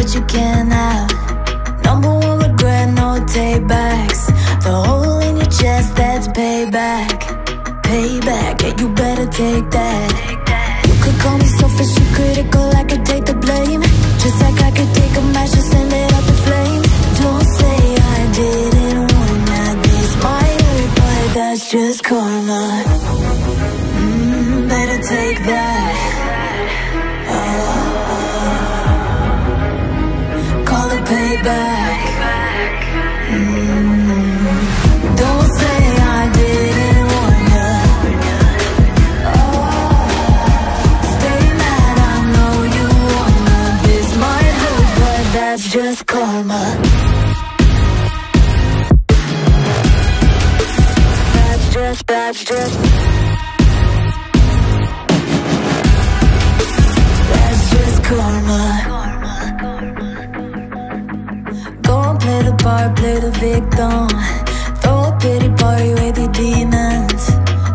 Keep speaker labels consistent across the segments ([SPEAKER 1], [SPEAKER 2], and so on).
[SPEAKER 1] that you can't have. Number one regret, no take backs. The hole in your chest, that's payback. Payback, yeah, you better take that. You could call me selfish and critical, I could take the blame. Just like I could take a match and send it up in flames. Don't say I didn't warn that this might hurt, but that's just karma. Better take that. Call it payback. Don't say I didn't warn ya. Stay mad, I know you wanna. This might hurt, but that's just karma. That's just karma. Go and play the part, play the victim. Throw a pity party with your demons.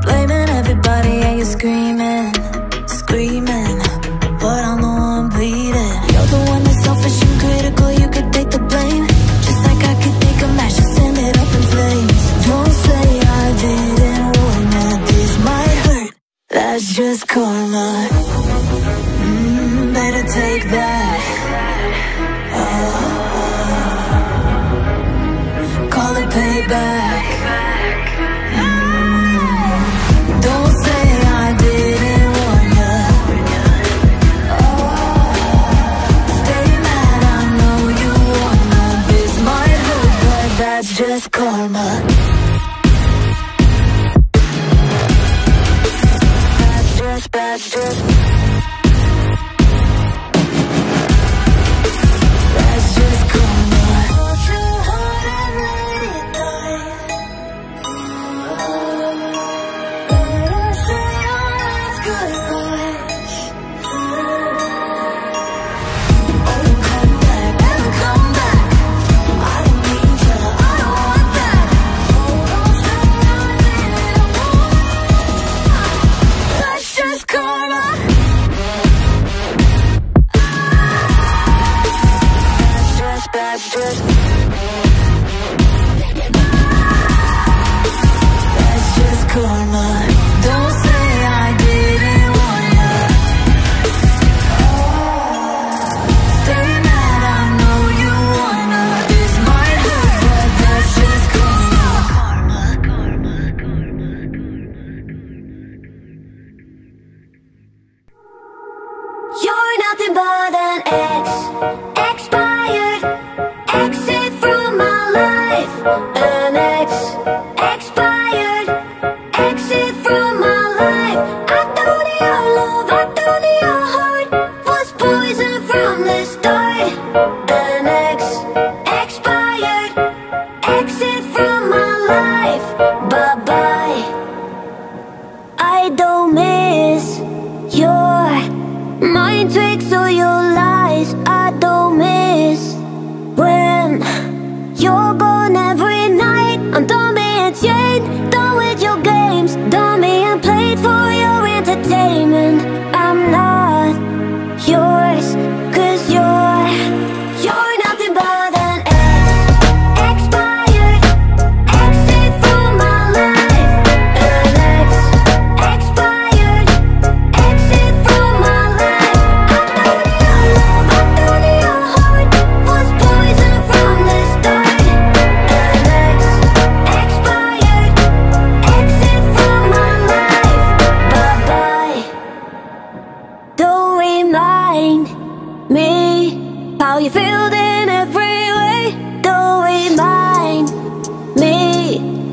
[SPEAKER 1] Blaming everybody and you're screaming, screaming, but I'm the one bleeding. You're the one that's selfish and critical, you could take the blame. Just like I could take a match and send it up in flames. Don't say I didn't warn that this might hurt. That's just karma. Better take that. Call it payback. Don't say I didn't warn ya. Stay mad, I know you wanna. This might hurt, but that's just karma. That's just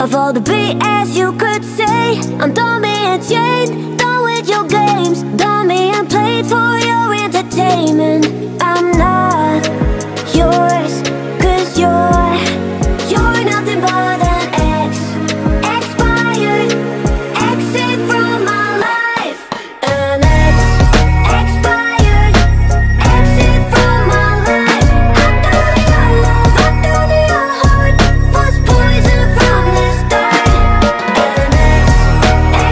[SPEAKER 2] of all the BS you could say. I'm done being chained, done with your games, done being played for your entertainment. I'm not yours, 'cause you're nothing but an expired, exit from my life. An expired, exit from my life. I thought your love, I thought your heart was poison from the start. An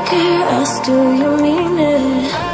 [SPEAKER 1] care, ask do you mean it?